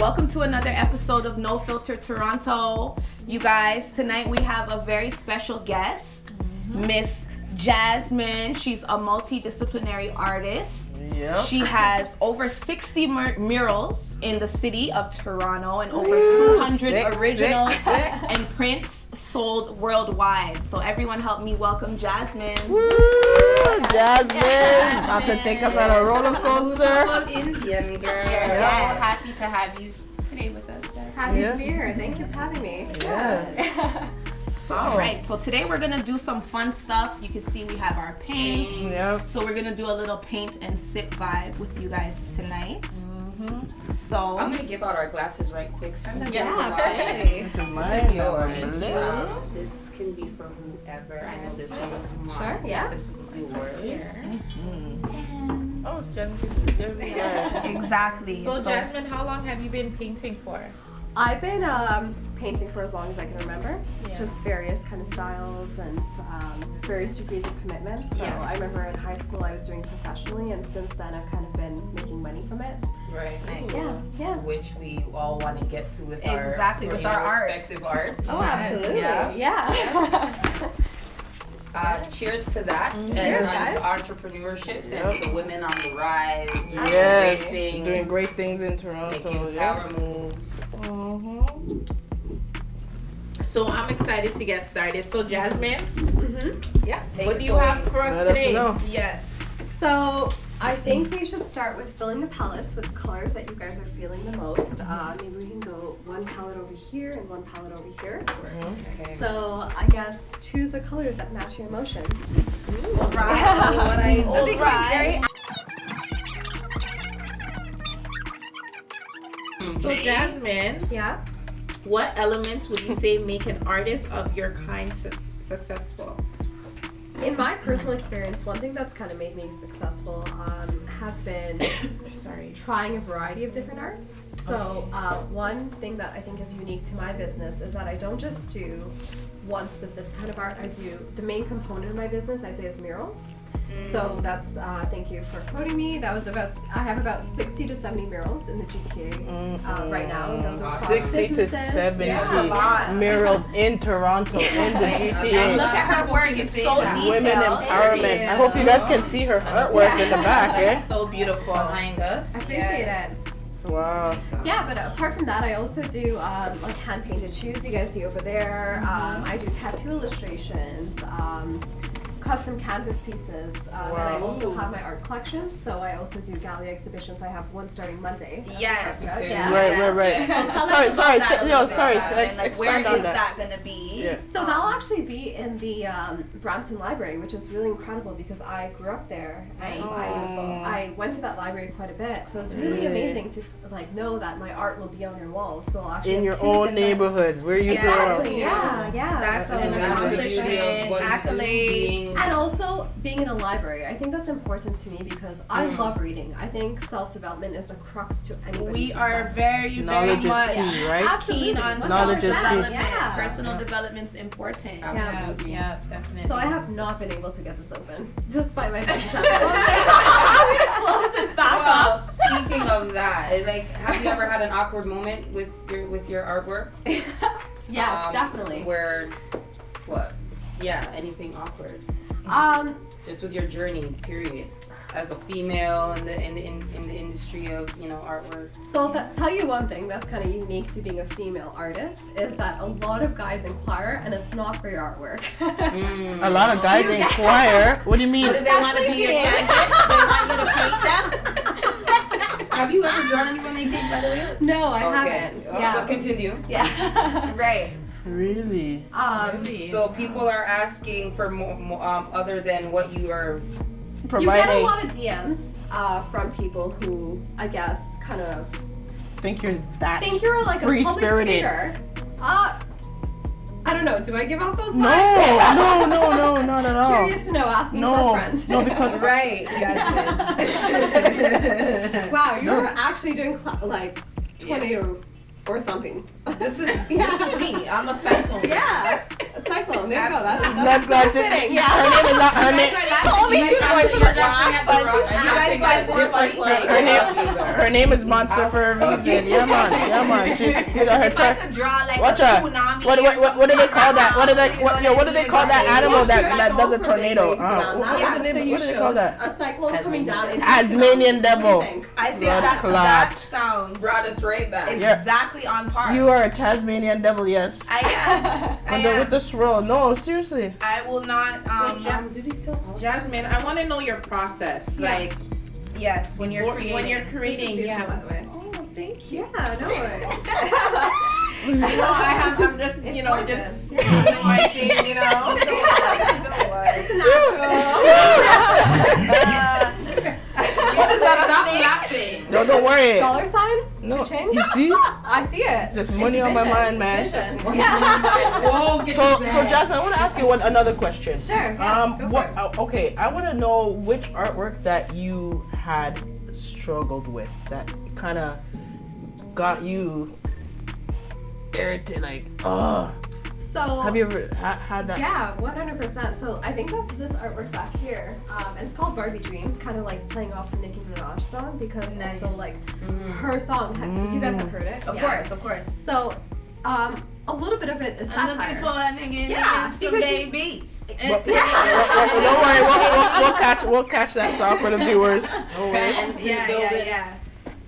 Welcome to another episode of No Filter Toronto. You guys, tonight we have a very special guest, Miss Jasmin. She's a multidisciplinary artist. Yep. She has over 60 murals in the city of Toronto and over 200 originals and prints sold worldwide. So everyone help me welcome Jasmin. Woo! Jasmin! About to take us on a roller coaster. Indian girl. Yes. So happy to have you today with us, Jasmin. Happy to be here. Thank you for having me. Yes. All right, so today we're gonna do some fun stuff. You can see we have our paints. Yep. So we're gonna do a little paint and sip vibe with you guys tonight. So I'm gonna give out our glasses right quick. Send them Hey. This is This is yours. mine. This can be for whoever. I know this one is mine. Sure, yeah. This is yours. Oh, Jasmin. exactly. So Jasmin, how long have you been painting for? I've been painting for as long as I can remember. Yeah. Just various kind of styles and various degrees of commitment. So Yeah. I remember in high school I was doing professionally, and since then I've kind of been making money from it. Right. Nice. Yeah. Which we all want to get to with Exactly, with our art. respective arts. Oh, absolutely. Yeah. Yeah. Cheers to that Cheers, and guys. to entrepreneurship Yep. and to women on the rise. Yes, Great things, doing great things in Toronto. making Yeah. power moves. So I'm excited to get started. So Jasmin, Yeah. Take what us do you away. have for us Let us today? know. Yes. So I think we should start with filling the palettes with colors that you guys are feeling the most. Maybe we can go one palette over here and one palette over here. Okay. So I guess choose the colors that match your emotions. All right. Yeah. What I That'd be right. So Jasmin, Yeah. what elements would you say make an artist of your kind successful? In my personal experience, one thing that's kind of made me successful has been trying a variety of different arts. So one thing that I think is unique to my business is that I don't just do one specific kind of art. I do the main component of my business, I'd say, is murals. So that's thank you for quoting me. That was I have about 60 to 70 murals in the GTA right now. And those are across 60 to businesses. 70 That's a lot. murals in Toronto, in the And GTA. look at her work. It's so detailed. Women empowerment. I hope you guys can see her artwork in the back, eh? So beautiful. behind us. I appreciate it. Wow. Yeah, but apart from that, I also do like hand painted shoes you guys see over there. I do tattoo illustrations, custom canvas pieces. And I also have my art collections, so I also do gallery exhibitions. I have one starting Monday. Yes. Yeah. Right. So tell Sorry, us about that a little bit, sorry. Jasmin. Like, Expand where on is that. that gonna be? Yeah. So that'll actually be in the Brampton Library, which is really incredible because I grew up there and I went to that library quite a bit. So it's really amazing to like know that my art will be on their walls. So I'll actually In your have two own different- neighborhood, where you grew up. Yeah. That's So an That's the accomplishment, beauty of what you do, accolades. And also being in a library, I think that's important to me because I love reading. I think self-development is the crux to anybody's We are success. very Knowledge much is key, right? keen on Knowledge is key. self-development. Yeah. Personal development's important. Absolutely. Yeah, definitely. So I have not been able to get this open, despite my best attempt. I'm gonna close this back Well, up. speaking of that, like, have you ever had an awkward moment with your artwork? Yes, definitely. Where, what? Yeah, anything awkward? Just with your journey, period. As a female in the industry of artwork. So tell you one thing that's kind of unique to being a female artist is that a lot of guys inquire, and it's not for your artwork. A lot of guys inquire. What do you mean? Do they want to be your canvas? They want you to paint them? Have you ever drawn anyone they think, by the way? No, I Okay. haven't. But Yeah. continue. Yeah. Right. Really? So people are asking for more other than what you are. You get a Providing. lot of DMs from people who, I guess, kind of Think you're that think you're like a public free-spirited. figure. I don't know. Do I give out those No, vibes? no, not at all. Curious to know. Asking for No, a friend. no, because Right, Jasmin. Wow, you're actually doing like tornado or something. This is me. I'm a cyclone. Yeah, a cyclone. There you go. That's fitting. Yeah. Her name is not her name. You guys are laughing at the wrong. You guys Her name is Monster for a reason. Yeah, man. She got her track. Watch her. What do they call that? What do they call that animal that does a tornado? What do they call that? A cyclone coming down. Tasmanian devil. I think that sounds brought us right back. Exactly on par. You are a Tasmanian devil, yes. I am. With the swirl. No, seriously. I will not. Did we feel Jasmine, I want to know your process. Yeah. Like, yes, when you're creating, yeah. By the way. Oh, thank you. Yeah, no worries. I'm just, just doing my thing, What is that? Stop laughing. No, don't worry. Dollar sign? No, Cha-ching? you see? I see it. It's just money on my mind, man. Whoa, So Jasmine, I want to ask you another question. Sure. Okay, I want to know which artwork that you had struggled with that kind of got you irritated, like, So have you ever had that? Yeah, 100%. So I think that's this artwork back here. And it's called Barbie Dreams, kind of like playing off the Nicki Minaj song because also like her song. You guys have heard it? Of course. So a little bit of it is I'm looking satire. for a nigga Yeah, and some babies. Don't worry, we'll catch that song for the viewers. Yeah.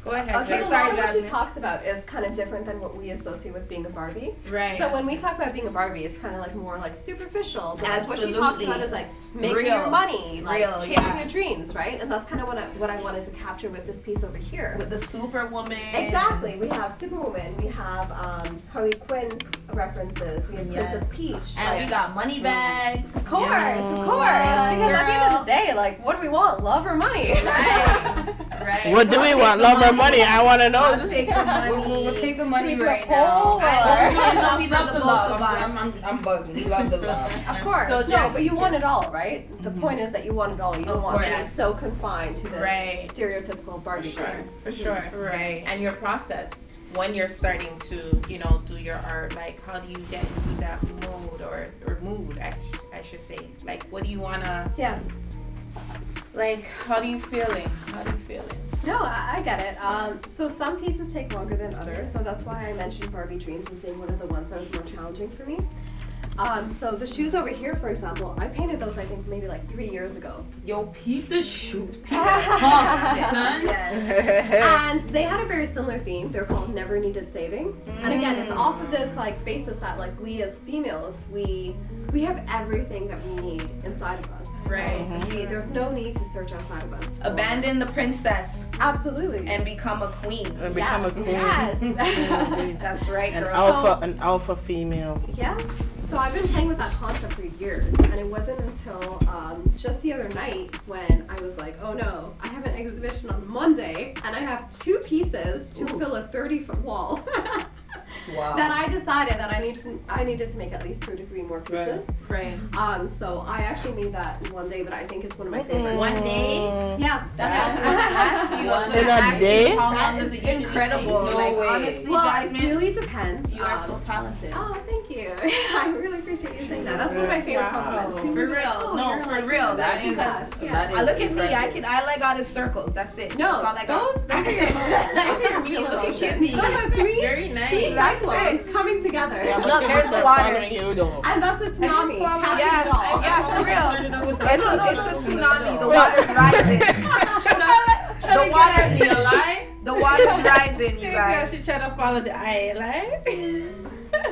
Go ahead. Okay, Okay, so sorry, what she Jasmine. talks about is kind of different than what we associate with being a Barbie. Right. So when we talk about being a Barbie, it's kind of like more like superficial. But like what she Absolutely. talks about is like making Real. your money, like Real, chasing yeah. your dreams, right? And that's kind of what I wanted to capture with this piece over here. With the Superwoman. Exactly. We have Superwoman. We have Harley Quinn references. We have Princess Peach. And we got money bags. Of course. Because at the end of the day, like, what do we want? Love or money? Right. What do we want? Love or money? I want to know. I'll take the money. We'll take the money Should we do a right poll, now. or- We love the love. I'm bugging. We love the love. Of course. So, No, but you want it all, right? The point is that you want it all. You don't Of want to be course. so confined to this Right. stereotypical Barbie dream. For sure. Right. And your process when you're starting to, do your art, like how do you get into that mode or mood, I should say. Like, what do you wanna? Yeah. Like, how do you feeling? No, I get it. So some pieces take longer than others, so that's why I mentioned Barbie Dreams as being one of the ones that was more challenging for me. So the shoes over here, for example, I painted those I think maybe like 3 years ago. Yo, peep the shoes. Peep the pump, son. And they had a very similar theme. They're called Never Needed Saving. And again, it's off of this like basis that like we as females, we have everything that we need inside of us. Right. There's no need to search outside of us. Abandon the princess Absolutely. and become a queen. And become a queen. Yes. That's right, An girl. alpha female. Yeah. So I've been playing with that concept for years, and it wasn't until just the other night when I was like, oh no, I have an exhibition on Monday, and I have 2 pieces to fill a 30-foot wall. Wow. That I decided that I needed to make at least 2 to 3 more pieces. Right. So I actually made that in one day, but I think it's one of my favorites. One day? Yeah, that's In a day? How long does it incredible. No like, way. honestly, Well, it Jasmine, really depends. you are so talented. Oh, thank you. I really appreciate you saying that. That's one of my favorite compliments. People For are like, real. oh, No, you're for like, real. That is, Because that is look at me. impressive. I like all the circles. That's it. No, That's all I got. those are your Look at Kizzy. Those are 3 Very nice. That's cyclones coming together. Look, there's the water. And that's a tsunami. Capturing Yeah, it all. yeah, for real. It's a tsunami. The Well- water's rising. The water's rising, you She guys. try to follow the eye line.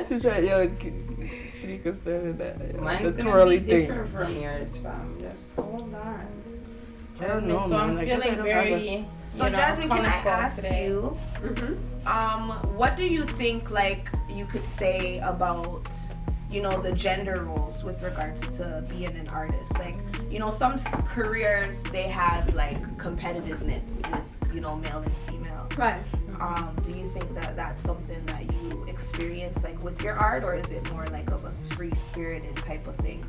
She tried, she could start with that. Mine's The gonna twirly be thing. different from yours, fam. Just hold on. I don't know, So man. I'm Like, I feeling don't very. So Jasmine, can I colorful ask today. you, what do you think like you could say about, the gender roles with regards to being an artist? Like, some careers they have like competitiveness with, male and female. Right. Do you think that that's something that you experience like with your art, or is it more like of a free spirited type of thing?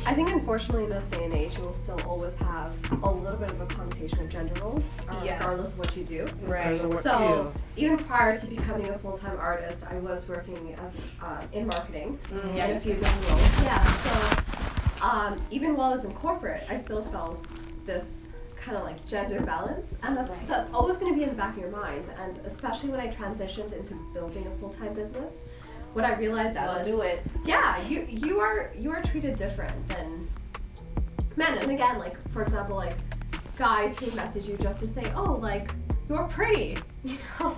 I think unfortunately in this day and age you will still always have a little bit of a connotation of gender roles, Yes. regardless of what you do. Right. So even prior to becoming a full-time artist, I was working as in marketing in a few different roles. Yeah. So even while I was in corporate, I still felt this kind of like gender balance, and that's always going to be in the back of your mind. And especially when I transitioned into building a full-time business, what I realized was, yeah, you are treated different than men. And again, like for example, like guys who message you just to say, oh, like you're pretty, you know,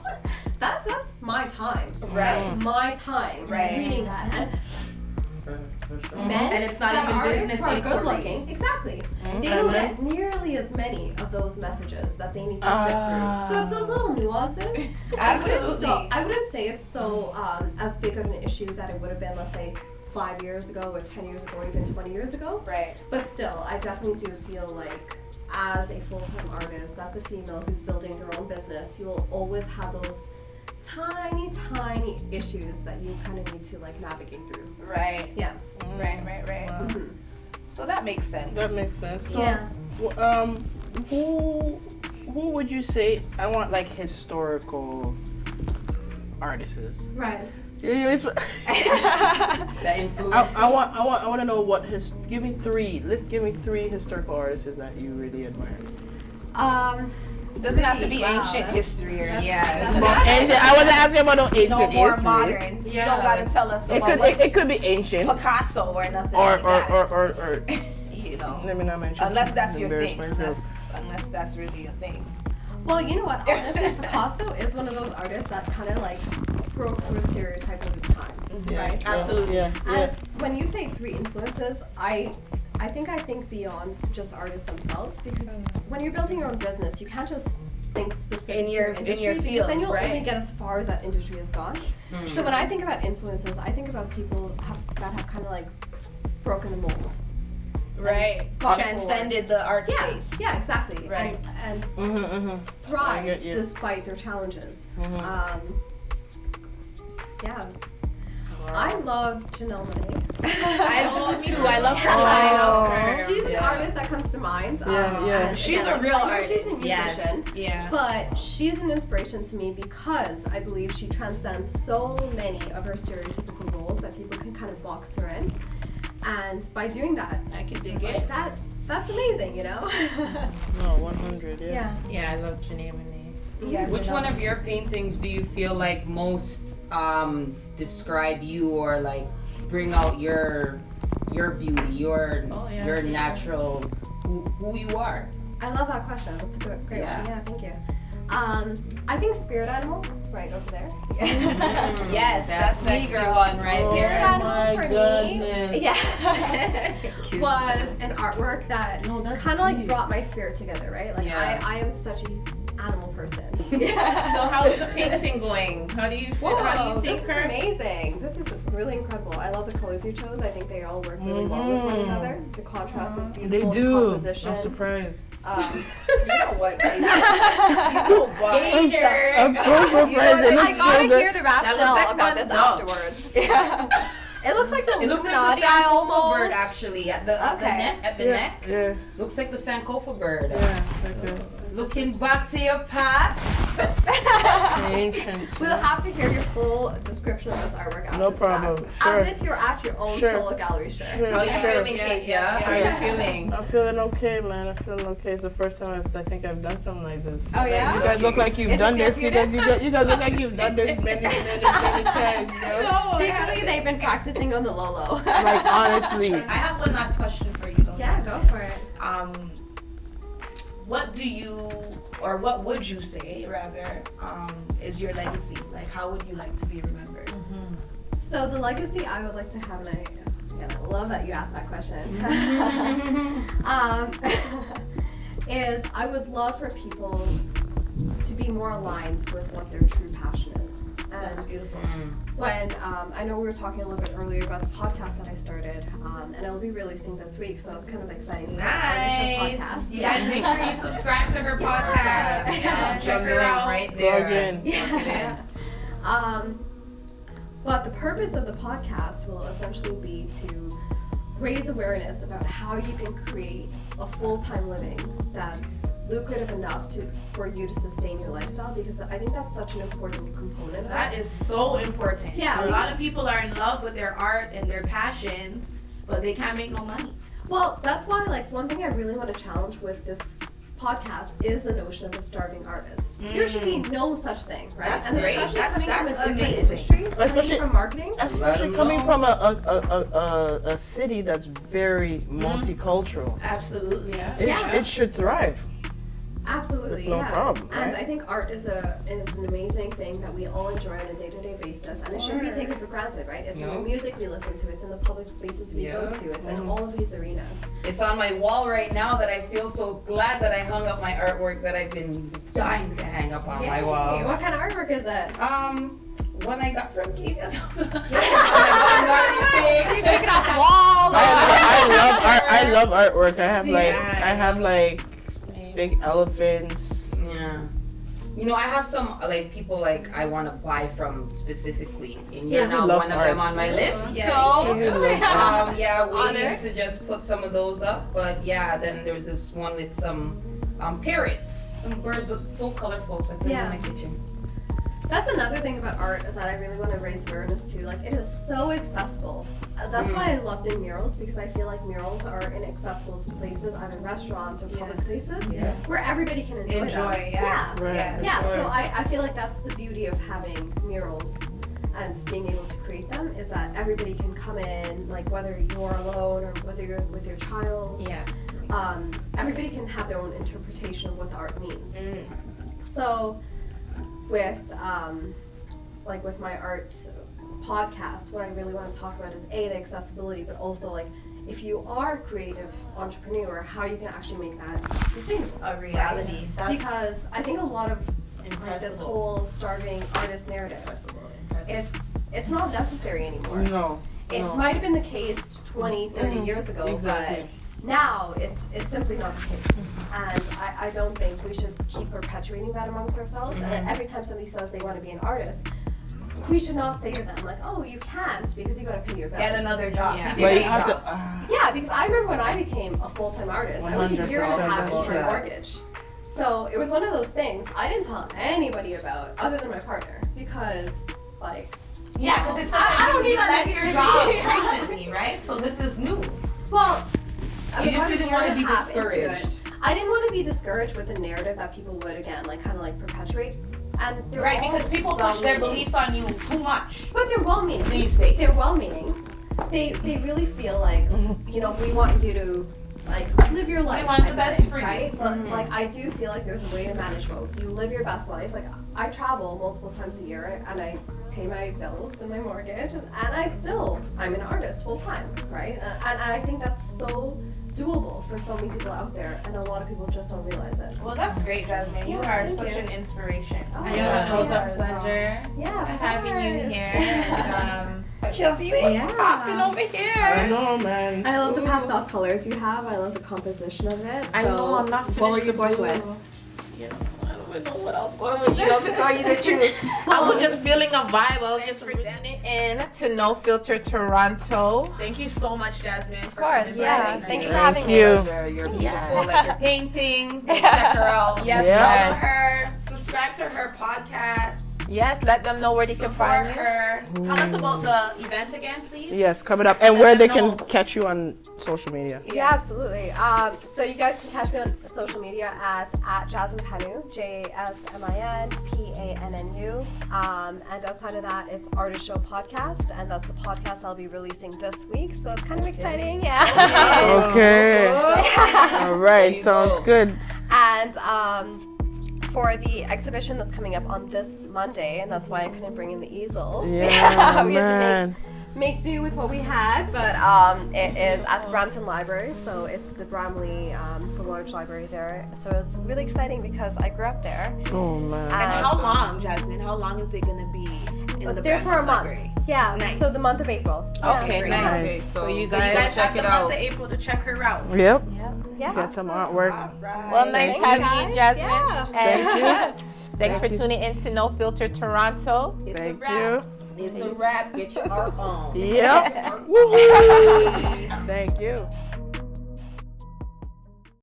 that's my time, right? That's my time, right? Reading that. And men and it's not even business are good looking. Exactly. They don't get nearly as many of those messages that they need to sift through. So it's those little nuances. Absolutely. I wouldn't say it's so as big of an issue that it would have been, let's say, 5 years ago or 10 years ago or even 20 years ago. Right. But still, I definitely do feel like as a full-time artist, that's a female who's building their own business, you will always have those tiny issues that you kind of need to like navigate through. Right. Yeah. Right. Wow. Mm-hmm. So that makes sense. So, yeah. Who would you say? I want like historical artists. Right. That influence. I want to know what give me three historical artists that you really admire. It doesn't have to be ancient history or Ancient. I wasn't asking about no ancient history. No more modern. You don't gotta tell us about it could be ancient. Picasso or nothing or you know. Let me not mention. Unless that's your thing. Unless that's really a thing. Well, you know what? Honestly, Picasso is one of those artists that kind of like broke through a stereotype of his time, right? Absolutely. And when you say three influences, I think beyond just artists themselves, because when you're building your own business, you can't just think specific in your industry, field, because then you'll right? only get as far as that industry has gone. So when I think about influences, I think about people that have kind of like broken the mold. Right. Transcended the art space. Yeah, exactly. Right. And thrived despite their challenges. Yeah. I love Janelle Monáe. I do too. I love her. She's an artist that comes to mind. And she's a real artist. She's a musician. Yes. But she's an inspiration to me because I believe she transcends so many of her stereotypical roles that people can kind of box her in. And by doing that, I can dig it. That's amazing, you know? No, 100, Yeah, I love Janelle Monáe. Yeah, which one of your paintings do you feel like most describe you or like bring out your beauty, your natural who you are? I love that question. That's a great one. Yeah, thank you. I think Spirit Animal, right over there. Yes, that's me, girl. One right Spirit there. Animal for me, was an artwork that kind of like brought my spirit together, right? Like I am such an animal person. So how's the painting going? How do you feel? How do you think this is amazing. This is really incredible. I love the colors you chose. I think they all work really well with one another. The contrast is beautiful. They do. Composition. I'm surprised. You know what? You know what? I'm so surprised. I gotta hear the rationale about this afterwards. Yeah. It looks like the Illuminati Sankofa bird, actually, at the neck. At the neck. Yeah. Looks like the Sankofa bird. Yeah. Okay. Looking back to your past. Ancient. We'll have to hear your full description of this artwork after No problem. Sure. As if you're at your own solo gallery show. How are you feeling, Kezia? How are you feeling? I'm feeling okay, man. I'm feeling okay. It's the first time I think I've done something like this. Oh, yeah? You guys look like you've done this. You guys look like you've done this many times. You know? Secretly, they've been practicing on the low. Like, honestly. I have one last question for you, though. Yeah, go for it. What do you, or what would you say, rather, is your legacy? Like, how would you like to be remembered? So the legacy I would like to have, and I love that you asked that question, is I would love for people to be more aligned with what their true passion is. And That's beautiful. When, I know we were talking a little bit earlier about the podcast that I started, and I'll be releasing this week, so it's kind of exciting. Nice. Podcast. You guys make sure you subscribe to her podcast. Check her out. Right there. Yeah. But the purpose of the podcast will essentially be to raise awareness about how you can create a full-time living that's lucrative enough for you to sustain your lifestyle, because I think that's such an important component. That is so important. Yeah. A lot of people are in love with their art and their passions, but they can't make no money. Well, that's why, like, one thing I really want to challenge with this podcast is the notion of a starving artist. There should be no such thing, right? That's and great. especially coming from a different amazing. industry, Especially coming from marketing. Especially coming from a city that's very multicultural. Absolutely, yeah. It should thrive. Absolutely, No problem. And Right? I think art is an amazing thing that we all enjoy on a day-to-day basis, and it shouldn't be taken for granted, right? It's in the music we listen to, it's in the public spaces we go to, it's in all of these arenas. It's on my wall right now that I feel so glad that I hung up my artwork that I've been dying to hang up on my wall. What kind of artwork is it? One I got from Keith's house. Take it off the wall. I love artwork. I have big elephants. Yeah. You know, I have some people I want to buy from specifically, and you're not one of them on my list. Yeah. So, Honored. waiting to just put some of those up. But yeah, then there's this one with some parrots, some birds, but so colorful. So I put it in my kitchen. That's another thing about art that I really want to raise awareness to. Like, it is so accessible. That's why I love doing murals, because I feel like murals are in accessible places, either restaurants or public places, where everybody can enjoy them. Yes. Right. Yeah, so I feel like that's the beauty of having murals and being able to create them, is that everybody can come in, like whether you're alone or whether you're with your child. Yeah. Everybody can have their own interpretation of what the art means. So with with my art podcast, what I really want to talk about is the accessibility, but also like if you are a creative entrepreneur, how you can actually make that sustainable. A reality. Right? Because I think a lot of this whole starving artist narrative, it's not necessary anymore. No. It might have been the case 20, 30 years ago, Exactly. but now it's simply not the case. And I don't think we should keep perpetuating that amongst ourselves. And every time somebody says they want to be an artist, we should not say to them like, oh, you can't because you got to pay your bills. Get another job. Yeah. But you have to. Yeah, because I remember when I became a full-time artist, I was a year and a half into a mortgage. So it was one of those things I didn't tell anybody about other than my partner, because because it's I don't need to left your job recently, right? So this is new. Well, You just didn't want to be discouraged. I didn't want to be discouraged with the narrative that people would again perpetuate. And they're because people push their beliefs on you too much. But they're well-meaning. These days. They're well-meaning. They really feel like, we want you to live your life. We want the best for you. Right? But I do feel like there's a way to manage both. You live your best life. Like, I travel multiple times a year and I pay my bills and my mortgage, and I'm an artist full time, right? And I think that's so doable for so many people out there, and a lot of people just don't realize it. Well, that's great, Jasmine. You are such an inspiration. Oh, I know, it was a pleasure having you here. And, See what's popping over here. I know, man. I love the pastel colors you have. I love the composition of it. I know I'm not finished. What were you born with? I don't even know what else going with, to tell you the truth. I was just feeling a vibe. I was just tuning in to No Filter Toronto. Thank you so much, Jasmine. Of course, yeah. Thank you for having me. You're beautiful. Like your paintings. Go check her out. Yes. Follow her. Subscribe to her podcast. yes, let them know where they can find you. her. Tell us about the event again, please. Yes, coming up, and where they can catch you on social media. Yeah, absolutely. So you guys can catch me on social media at Jasmin Panu, JasminPannu. And outside of that, it's Artist Show Podcast, and that's the podcast I'll be releasing this week. So it's kind of exciting, yeah. Okay. All right, sounds good. And for the exhibition that's coming up on this Monday, and that's why I couldn't bring in the easels. Yeah, we had man. to make do with what we had, but it is at the Brampton Library, so it's the Bramley, the large library there. So it's really exciting because I grew up there. Oh, man. And how long, Jasmine? How long is it going to be in the there for a Brampton month. Library? Yeah, Nice. so the month of April. Okay, Yeah. nice. Nice. So you You guys guys check have it the month out. of April to check her out. Yep. Yeah. Get some artwork. Well, nice having you, Jasmine. Yeah. And Thank you. thanks for tuning in to No Filter Toronto. Thank you. It's a wrap. Get your art on. Yep. Woo-hoo. Thank you.